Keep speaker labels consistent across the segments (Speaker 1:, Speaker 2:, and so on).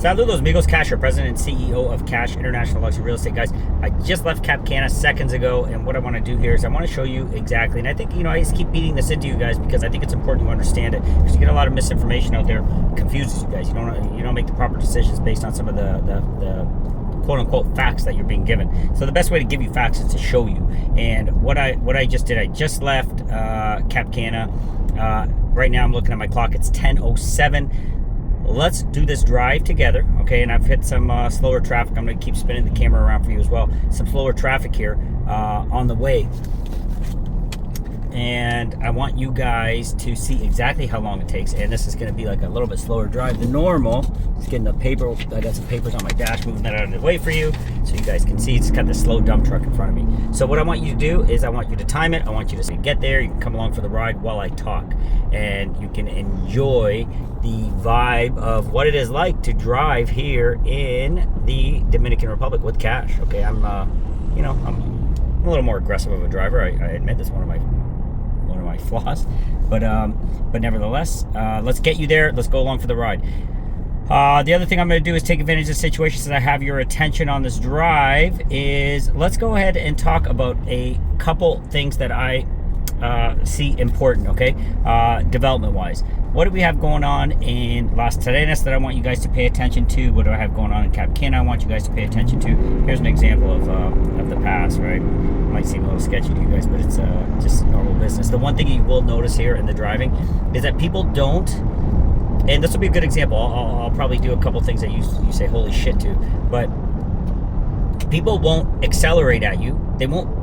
Speaker 1: Saludos amigos, KASH, president and CEO of KASH International Luxury Real Estate. Guys, I just left Cap Cana seconds ago, and what I want to do here is I want to show you exactly, and I think, I just keep beating this into you guys because I think it's important you understand it, because you get a lot of misinformation out there, confuses you guys. You don't make the proper decisions based on some of the quote-unquote facts that you're being given. So the best way to give you facts is to show you. And what I just did, I just left Cap Cana. Right now I'm looking at my clock, it's 10:07. Let's do this drive together, okay? And I've hit some slower traffic. I'm going to keep spinning the camera around for you as well. Some slower traffic here on the way. And I want you guys to see exactly how long it takes. And this is going to be like a little bit slower drive than normal. Just getting the paper. I got some papers on my dash, moving that out of the way for you so you guys can see. It's got this slow dump truck in front of me. So what I want you to do is I want you to time it. I want you to say, get there. You can come along for the ride while I talk. And you can enjoy the vibe of what it is like to drive here in the Dominican Republic with KASH. Okay, I'm a little more aggressive of a driver. I admit that's one of my flaws, but nevertheless, let's get you there. Let's go along for the ride. The other thing I'm going to do is take advantage of the situation since I have your attention on this drive. Is let's go ahead and talk about a couple things that I see important, okay, development wise. What do we have going on in Las Terrenas that I want you guys to pay attention to? What do I have going on in Cap Cana I want you guys to pay attention to? Here's an example of the past, right? It might seem a little sketchy to you guys, but it's just normal business. The one thing you will notice here in the driving is that people don't, and this will be a good example. I'll probably do a couple things that you say holy shit to, but people won't accelerate at you. They won't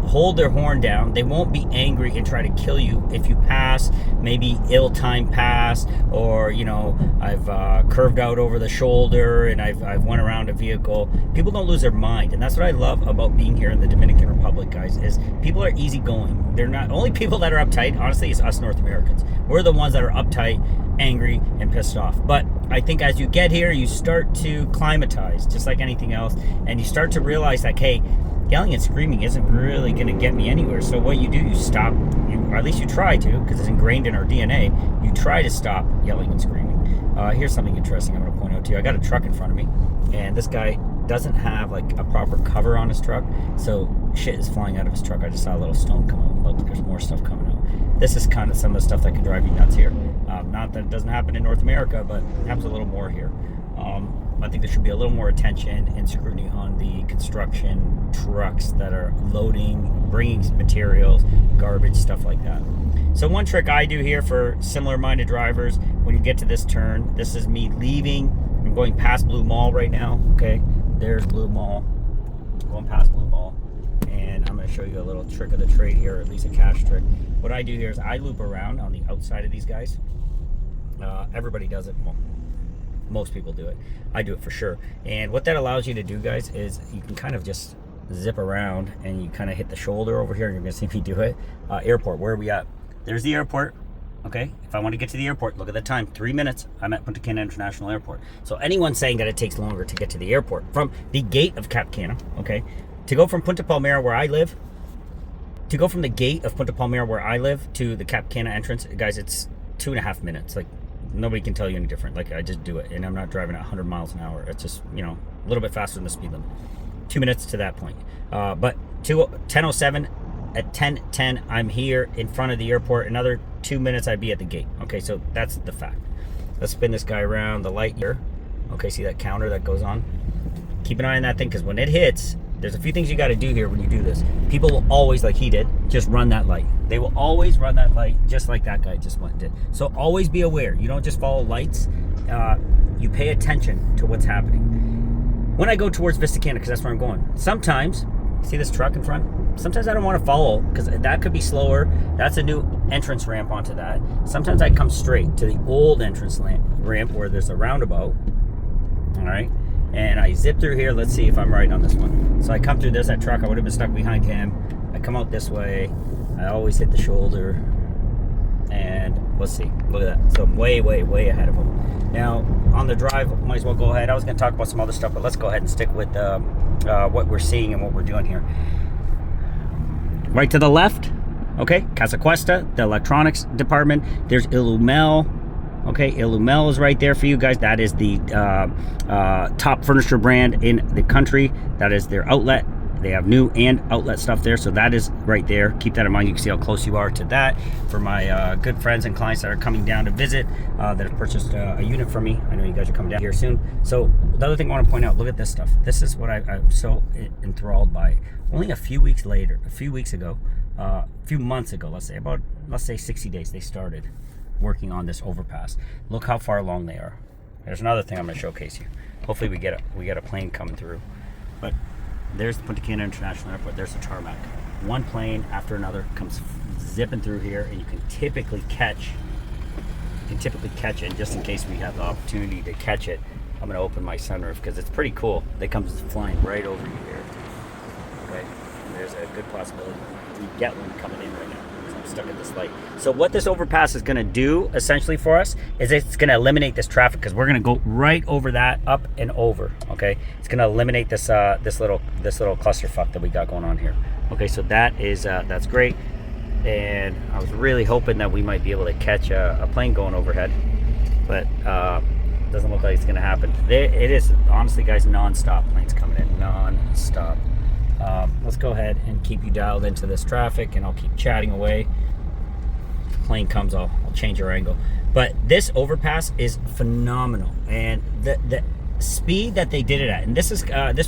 Speaker 1: hold their horn down. They won't be angry and try to kill you if you pass, maybe ill-timed pass, or I've curved out over the shoulder and I've went around a vehicle. People don't lose their mind, and that's what I love about being here in the Dominican Republic, guys, is people are easygoing. They're not only people that are uptight. Honestly, it's us North Americans. We're the ones that are uptight, angry, and pissed off. But I think as you get here, you start to climatize, just like anything else, and you start to realize like, hey, yelling and screaming isn't really going to get me anywhere. So what you do, you stop, or at least you try to, because it's ingrained in our DNA, you try to stop yelling and screaming. Here's something interesting I'm going to point out to you. I got a truck in front of me, and this guy doesn't have like a proper cover on his truck, so shit is flying out of his truck. I just saw a little stone come out. Look, there's more stuff coming out. This is kind of some of the stuff that can drive you nuts here. Not that it doesn't happen in North America, but it happens a little more here. I think there should be a little more attention and scrutiny on the construction trucks that are loading, bringing materials, garbage, stuff like that. So one trick I do here for similar-minded drivers, when you get to this turn, this is me leaving. I'm going past Blue Mall right now, okay? There's Blue Mall. Going past Blue Mall. And I'm going to show you a little trick of the trade here, or at least a KASH trick. What I do here is I loop around on the outside of these guys. Everybody does it. Well, most people do it. I do it for sure. And what that allows you to do, guys, is you can kind of just zip around and you kind of hit the shoulder over here, and you're going to see me do it. Airport, where are we at? There's the airport. Okay, if I want to get to the airport, look at the time, 3 minutes. I'm at Punta Cana International Airport. So anyone saying that it takes longer to get to the airport from the gate of Cap Cana, okay, to go from Punta Palmera where I live, to go from the gate of Punta Palmera where I live to the Cap Cana entrance, guys, it's 2.5 minutes. Like, nobody can tell you any different. Like, I just do it, and I'm not driving at 100 miles an hour. It's just, a little bit faster than the speed limit. 2 minutes to that point. But 10:07, at 10:10, I'm here in front of the airport. Another 2 minutes, I'd be at the gate. Okay, so that's the fact. Let's spin this guy around the light here. Okay, see that counter that goes on? Keep an eye on that thing, because when it hits, there's a few things you got to do here when you do this. People will always, like he did, just run that light. They will always run that light, just like that guy just did. So always be aware. You don't just follow lights. You pay attention to what's happening. When I go towards Vista Cana, because that's where I'm going, sometimes, see this truck in front? Sometimes I don't want to follow, because that could be slower. That's a new entrance ramp onto that. Sometimes I come straight to the old entrance ramp where there's a roundabout. All right. And I zip through here. Let's see if I'm right on this one. So I come through, there's that truck. I would have been stuck behind him. I come out this way. I always hit the shoulder. And let's see. Look at that. So I'm way, way, way ahead of him. Now, on the drive, might as well go ahead. I was going to talk about some other stuff, but let's go ahead and stick with what we're seeing and what we're doing here. Right to the left, okay, Casa Cuesta, the electronics department. There's Illumel. Okay, Illumel is right there for you guys. That is the top furniture brand in the country. That is their outlet. They have new and outlet stuff there, so that is right there. Keep that in mind. You can see how close you are to that. For my good friends and clients that are coming down to visit, that have purchased a unit from me, I know you guys are coming down here soon. So the other thing I want to point out, look at this stuff. This is what I'm so enthralled by. Only a few weeks ago, a few months ago, let's say 60 days, they started working on this overpass. Look how far along they are. There's another thing I'm going to showcase you. Hopefully we get a plane coming through. But there's the Vista Cana International Airport. There's the tarmac. One plane after another comes zipping through here, and you can typically catch it. And just in case we have the opportunity to catch it, I'm going to open my sunroof because it's pretty cool. They come flying right over you here. Okay, and there's a good possibility we get one coming in right now. I'm stuck at this light. So what this overpass is going to do essentially for us is it's going to eliminate this traffic, because we're going to go right over that, up and over. Okay, it's going to eliminate this this little clusterfuck that we got going on here. Okay, so that is that's great, and I was really hoping that we might be able to catch a plane going overhead, but doesn't look like it's going to happen. It is honestly, guys, non-stop planes coming in, non-stop. Let's go ahead and keep you dialed into this traffic, and I'll keep chatting away. If the plane comes, I'll change our angle. But this overpass is phenomenal, and the speed that they did it at, and this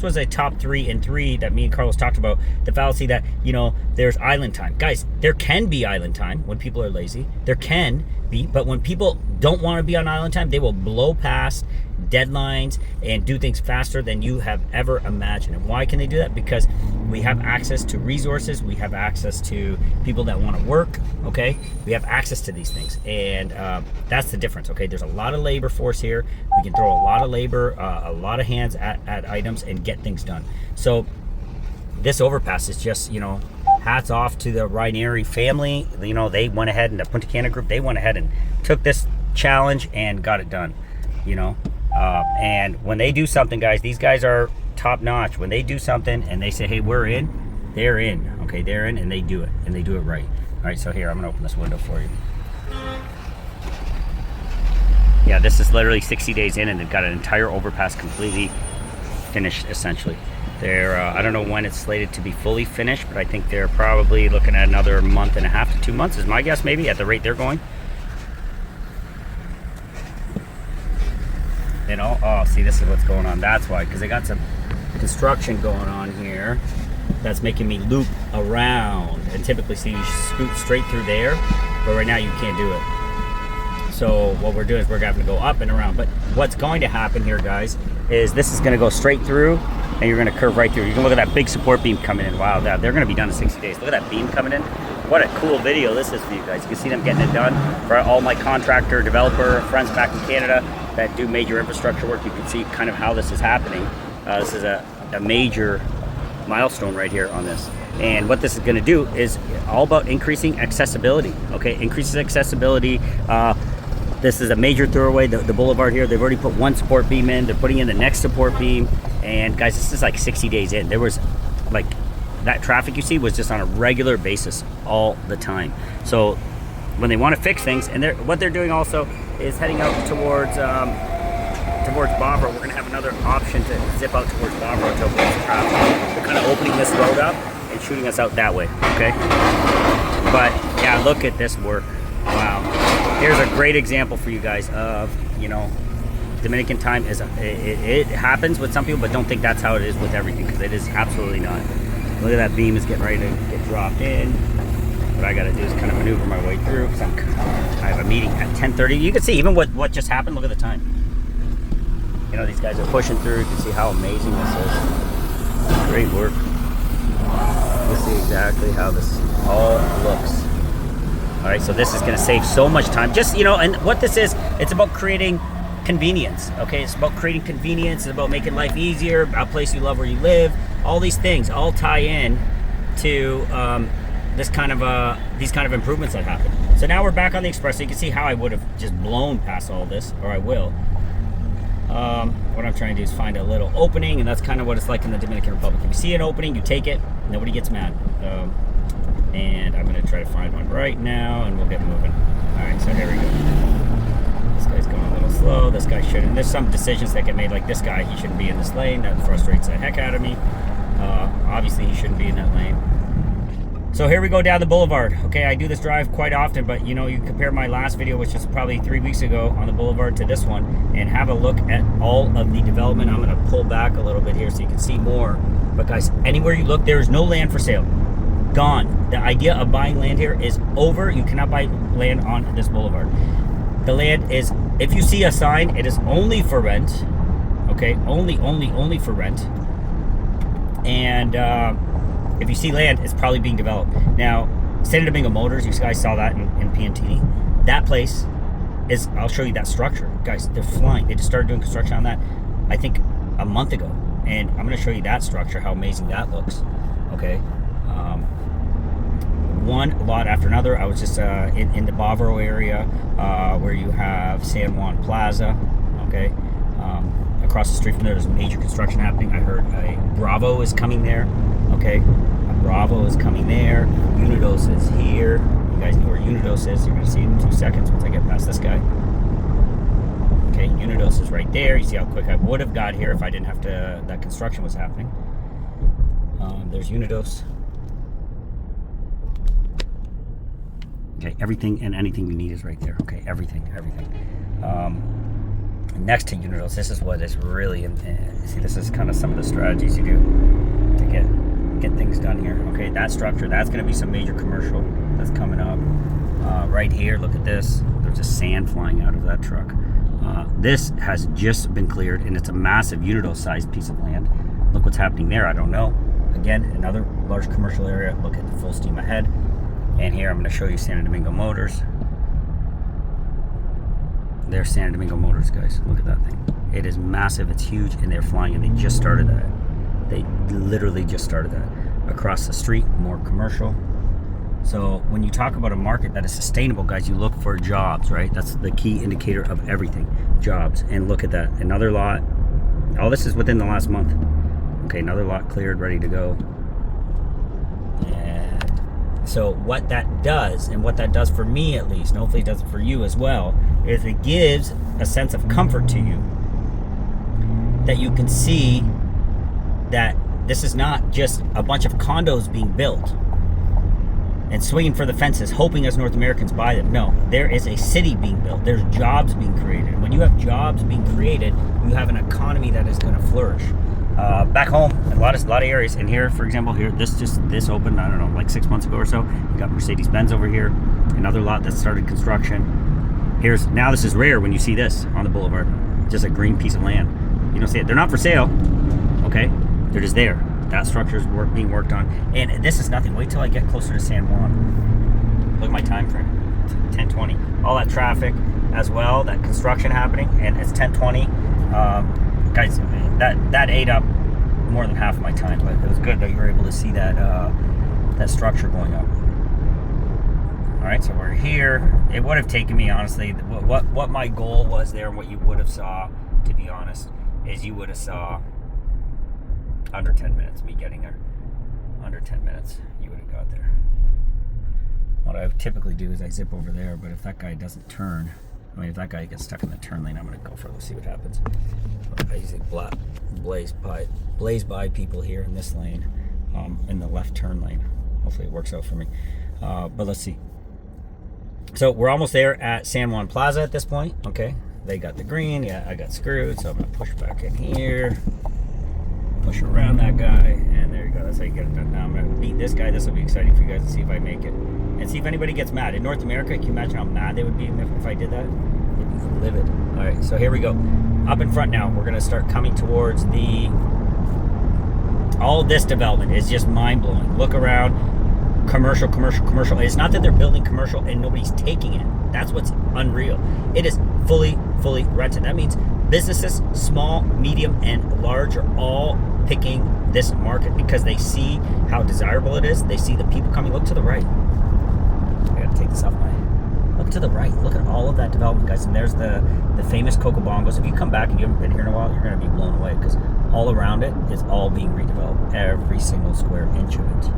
Speaker 1: was a top 3 in 3 that me and Carlos talked about. The fallacy that, you know, there's island time. Guys, there can be island time when people are lazy. There can be, but when people don't want to be on island time, they will blow past deadlines and do things faster than you have ever imagined. And why can they do that? Because we have access to resources, we have access to people that want to work. Okay, we have access to these things, and that's the difference. Okay, there's a lot of labor force here. We can throw a lot of labor, a lot of hands at items and get things done. So this overpass is just, you know, hats off to the Rainieri family. You know, they went ahead, and the Vista Cana group, they went ahead and took this challenge and got it done, you know. And when they do something, guys, these guys are top notch. When they do something and they say, hey, we're in, they're in. Okay, they're in, and they do it, and they do it right. All right, so here, I'm gonna open this window for you. Yeah, this is literally 60 days in, and they've got an entire overpass completely finished, essentially. They're, I don't know when it's slated to be fully finished, but I think they're probably looking at another month and a half to 2 months, is my guess, maybe, at the rate they're going. You know, oh, see, this is what's going on. That's why, because they got some construction going on here that's making me loop around. And typically, see, you scoot straight through there, but right now you can't do it. So what we're doing is we're having to go up and around. But what's going to happen here, guys, is this is going to go straight through, and you're going to curve right through. You can look at that big support beam coming in. Wow, they're going to be done in 60 days. Look at that beam coming in. What a cool video this is for you guys. You can see them getting it done. For all my contractor, developer friends back in Canada that do major infrastructure work, you can see kind of how this is happening. This is a major milestone right here on this. And what this is going to do is all about increasing accessibility. Okay, increases accessibility. This is a major thoroughway, the boulevard here. They've already put one support beam in. They're putting in the next support beam. And guys, this is like 60 days in. There was like, that traffic you see was just on a regular basis all the time. So when they want to fix things, and what they're doing also is heading out towards Barbara. We're going to have another option to zip out towards Barbara to avoid traffic. They're kind of opening this road up and shooting us out that way, okay? But yeah, look at this work. Wow. Here's a great example for you guys of, you know, Dominican time is, it happens with some people, but don't think that's how it is with everything, because it is absolutely not. Look at that beam is getting ready to get dropped in. What I got to do is kind of maneuver my way through, because I have a meeting at 10:30. You can see even what just happened. Look at the time. You know, these guys are pushing through. You can see how amazing this is. Great work. You'll see exactly how this all looks. All right, so this is going to save so much time. Just, you know, and what this is, it's about creating convenience. Okay, it's about creating convenience. It's about making life easier, a place you love where you live. All these things all tie in to these kind of improvements that happen. So now we're back on the express. So you can see how I would have just blown past all this, or I will. What I'm trying to do is find a little opening, and that's kind of what it's like in the Dominican Republic. If you see an opening, you take it. Nobody gets mad. And I'm going to try to find one right now, and we'll get moving. All right, so here we go. This slow. This guy shouldn't. There's some decisions that get made, like this guy, he shouldn't be in this lane. That frustrates the heck out of me. Obviously, he shouldn't be in that lane. So here we go down the boulevard. Okay, I do this drive quite often, but you know, you compare my last video, which was probably 3 weeks ago on the boulevard, to this one, and have a look at all of the development. I'm gonna pull back a little bit here so you can see more. But guys, anywhere you look, there is no land for sale. Gone. The idea of buying land here is over. You cannot buy land on this boulevard. The land is, if you see a sign, it is only for rent. Okay, only for rent. And if you see land, it's probably being developed. Now, Santo Domingo Motors, you guys saw that in Piantini. That place is, I'll show you that structure. Guys, they're flying. They just started doing construction on that, I think, a month ago. And I'm going to show you that structure, how amazing that looks. Okay. One lot after another. I was just in the Bavaro area where you have San Juan Plaza. Okay. Across the street from there, there's major construction happening. I heard a Bravo is coming there. Okay, a Bravo is coming there. Unidos is here. You guys know where Unidos is. You're going to see it in 2 seconds once I get past this guy. Okay, Unidos is right there. You see how quick I would have got here if I didn't have to, that construction was happening. There's Unidos. Okay, everything and anything we need is right there. Okay, everything. Next to Unidos, this is what is really, see, this is kind of some of the strategies you do to get things done here. Okay, that structure, that's going to be some major commercial that's coming up. Right here, look at this. There's just sand flying out of that truck. This has just been cleared, and it's a massive Unidos-sized piece of land. Look what's happening there. I don't know. Again, another large commercial area. Look at the full steam ahead. And here, I'm going to show you Santo Domingo Motors. There's Santo Domingo Motors, guys. Look at that thing. It is massive. It's huge, and they're flying, and they just started that. They literally just started that. Across the street, more commercial. So when you talk about a market that is sustainable, guys, you look for jobs, right? That's the key indicator of everything. Jobs. And look at that. Another lot. All this is within the last month. Okay, another lot cleared, ready to go. And so what that does, and what that does for me at least, and hopefully it does it for you as well, is it gives a sense of comfort to you that you can see that this is not just a bunch of condos being built and swinging for the fences, hoping as North Americans buy them. No, there is a city being built. There's jobs being created. And when you have jobs being created, you have an economy that is going to flourish. Back home, a lot of areas, and here, for example, here, this opened, I don't know, like 6 months ago or so. You got Mercedes-Benz over here, another lot that started construction. Now this is rare when you see this on the boulevard, just a green piece of land. You don't see it. They're not for sale, okay? They're just there. That structure is being worked on, and this is nothing. Wait till I get closer to San Juan. Look at my time frame, 10:20. All that traffic as well, that construction happening, and it's 10:20. Guys, that ate up more than half of my time, but it was good that you were able to see that that structure going up. All right, so we're here. It would have taken me, honestly, what my goal was there, and what you would have saw, to be honest, is you would have saw under 10 minutes me getting there. Under 10 minutes, you would have got there. What I typically do is I zip over there, but if that guy doesn't turn, I mean, if that guy gets stuck in the turn lane, I'm going to go for it. Let's see what happens. I usually blaze by people here in this lane, in the left turn lane. Hopefully it works out for me. But let's see. So we're almost there at San Juan Plaza at this point. Okay, they got the green. Yeah, I got screwed, so I'm going to push back in here. Push around that guy, and there you go. That's how you get it done. Now I'm going to beat this guy. This will be exciting for you guys to see if I make it. And see if anybody gets mad. In North America, can you imagine how mad they would be if I did that? They'd be livid. All right, so here we go. Up in front now, we're going to start coming towards all of this development is just mind-blowing. Look around. Commercial. It's not that they're building commercial and nobody's taking it. That's what's unreal. It is fully rented. That means businesses, small, medium, and large, are all picking this market because they see how desirable it is. They see the people coming. Look to the right. I gotta take this off my... Look to the right. Look at all of that development, guys. And there's the famous Coco Bongos. If you come back and you haven't been here in a while, you're gonna be blown away because all around it is all being redeveloped. Every single square inch of it.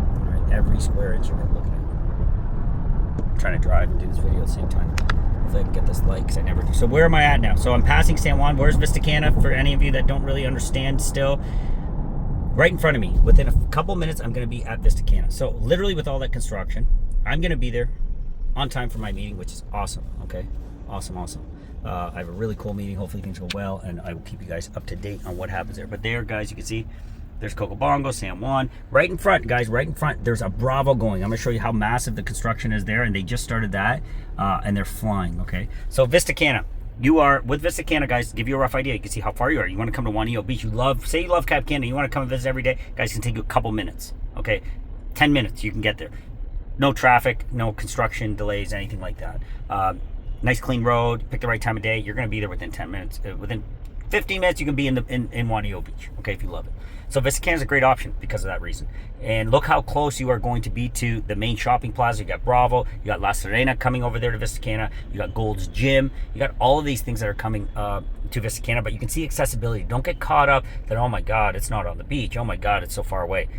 Speaker 1: All right, every square inch of it. Look at it. I'm trying to drive and do this video at the same time. Hopefully I can get this light because I never do. So where am I at now? So I'm passing San Juan. Where's Vista Cana? For any of you that don't really understand still, right in front of me. Within a couple minutes, I'm going to be at Vista Cana. So literally with all that construction, I'm going to be there on time for my meeting, which is awesome. Okay, awesome. I have a really cool meeting. Hopefully things go well, and I will keep you guys up to date on what happens there. But there, guys, you can see there's Cocobongo, San Juan. Right in front, guys, right in front, there's a Bravo going. I'm going to show you how massive the construction is there, and they just started that, and they're flying, okay? So Vista Cana. You are, with Vista Cana, guys, to give you a rough idea, you can see how far you are. You want to come to Juanillo Beach. Say you love Cap Cana, you want to come and visit every day. Guys, it can take you a couple minutes, okay? 10 minutes, you can get there. No traffic, no construction delays, anything like that. Nice clean road, pick the right time of day. You're going to be there within 10 minutes. Within 15 minutes, you can be in Juanillo Beach, okay, if you love it. So Vista Cana is a great option because of that reason. And look how close you are going to be to the main shopping plaza. You got Bravo, you got La Serena coming over there to Vista Cana, you got Gold's Gym, you got all of these things that are coming to Vista Cana, but you can see accessibility. Don't get caught up that, oh my God, it's not on the beach. Oh my God, it's so far away.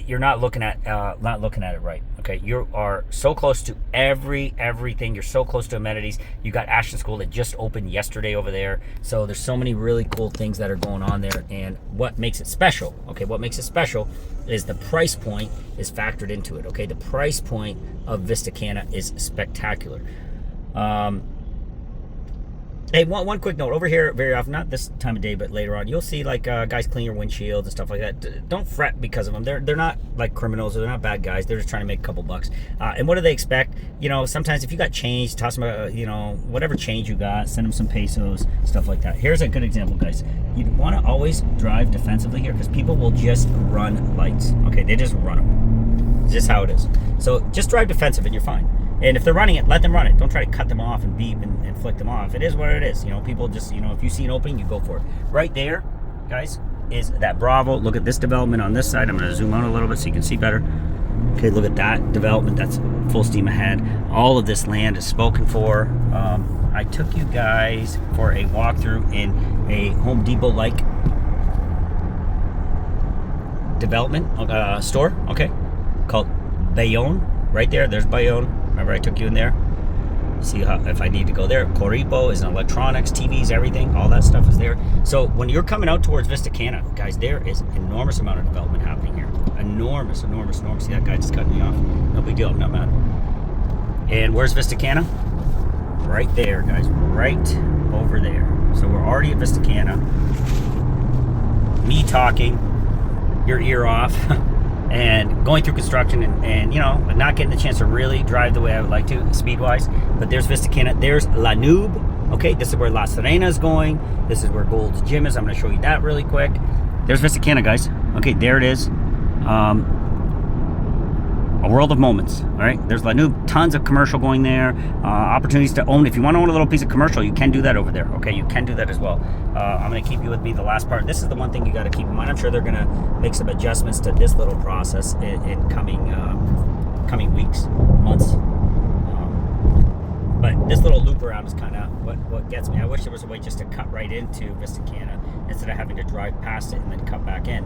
Speaker 1: You're not looking at it right. Okay, you are so close to everything. You're so close to amenities. You got Ashton School that just opened yesterday over there. So there's so many really cool things that are going on there. And what makes it special? Okay, what makes it special is the price point is factored into it. Okay, the price point of Vista Cana is spectacular. Hey, one quick note over here. Very often, not this time of day, but later on, you'll see like guys clean your windshields and stuff like that. Don't fret because of them. They're not like criminals, or they're not bad guys. They're just trying to make a couple bucks. And what do they expect? You know, sometimes if you got change, toss them you know, whatever change you got, send them some pesos, stuff like that. Here's a good example, guys. You want to always drive defensively here because people will just run lights. Okay, they just run them. It's just how it is. So just drive defensive and you're fine. And if they're running it, let them run it. Don't try to cut them off and beep and flick them off. It is what it is. You know, people just, you know, if you see an opening, you go for it. Right there, guys, is that Bravo. Look at this development on this side. I'm going to zoom out a little bit so you can see better. Okay, look at that development. That's full steam ahead. All of this land is spoken for. I took you guys for a walkthrough in a Home Depot-like development store, okay, called Bayonne. Right there, there's Bayonne. Remember I took you in there? See how, if I need to go there. Coripo is in electronics, TVs, everything. All that stuff is there. So when you're coming out towards Vista Cana, guys, there is an enormous amount of development happening here. Enormous. See that guy just cut me off? No big deal, I'm not mad. And where's Vista Cana? Right there, guys. Right over there. So we're already at Vista Cana. Me talking, your ear off. And going through construction and you know, not getting the chance to really drive the way I would like to, speed-wise. But there's Vista Cana. There's La Nube. Okay, this is where La Serena is going. This is where Gold's Gym is. I'm going to show you that really quick. There's Vista Cana, guys. Okay, there it is. A world of moments. All right, there's La Nube. Tons of commercial going there. Opportunities to own. If you want to own a little piece of commercial, you can do that over there. Okay, you can do that as well. I'm going to keep you with me the last part. This is the one thing you got to keep in mind. I'm sure they're going to make some adjustments to this little process in coming weeks, months. But this little loop around is kind of what gets me. I wish there was a way just to cut right into Vista Cana instead of having to drive past it and then cut back in.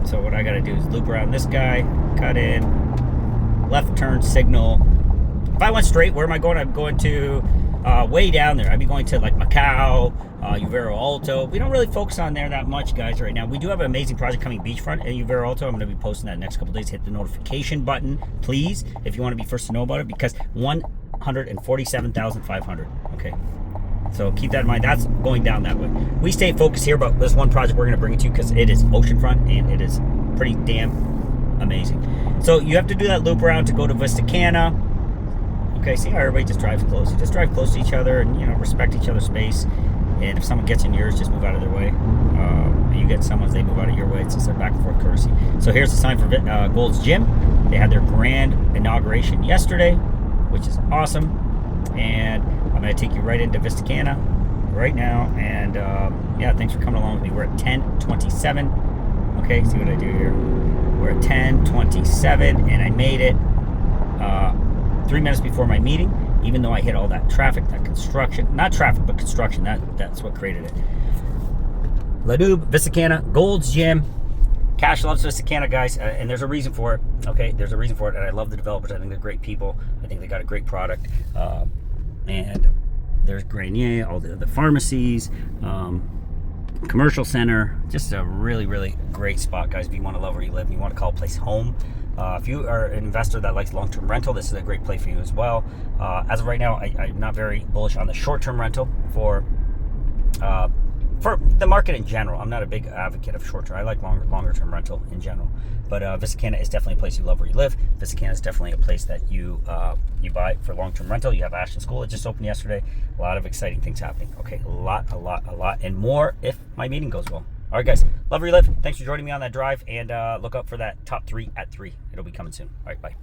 Speaker 1: So what I got to do is loop around this guy, cut in, left turn signal. If I went straight, where am I going? I'm going to way down there. I'd be going to like Macau, Uvero Alto. We don't really focus on there that much, guys, right now. We do have an amazing project coming beachfront at Uvero Alto. I'm going to be posting that next couple days. Hit the notification button, please, if you want to be first to know about it, because 147,500. Okay. So keep that in mind. That's going down that way. We stay focused here, but there's one project we're going to bring it to you because it is oceanfront and it is pretty damn amazing. So you have to do that loop around to go to Vista Cana. Okay, see how everybody just drives close. You just drive close to each other and, you know, respect each other's space. And if someone gets in yours, just move out of their way. You get someone's, they move out of your way. It's just a back and forth courtesy. So here's the sign for Gold's Gym. They had their grand inauguration yesterday, which is awesome. And I'm going to take you right into Vista Cana right now. And yeah, thanks for coming along with me. We're at 10:27. Okay, see what I do here. We're at 10:27, and I made it 3 minutes before my meeting, even though I hit all that traffic, that construction. Not traffic, but construction. That's what created it. La Nube, Vista Cana, Gold's Gym. KASH loves Vista Cana, guys, and there's a reason for it. Okay, there's a reason for it, and I love the developers. I think they're great people. I think they got a great product. And there's Grenier, all the pharmacies, commercial center. Just a really, really great spot, guys. If you want to love where you live, and you want to call a place home. If you are an investor that likes long-term rental, this is a great place for you as well. As of right now, I'm not very bullish on the short-term rental for the market in general. I'm not a big advocate of short-term. I like longer-term rental in general. But Vistacana is definitely a place you love where you live. Vistacana is definitely a place that you buy for long-term rental. You have Ashton School. It just opened yesterday. A lot of exciting things happening. Okay, a lot, and more if my meeting goes well. All right, guys. Love where you live. Thanks for joining me on that drive, and look up for that top 3 at 3. It'll be coming soon. All right, bye.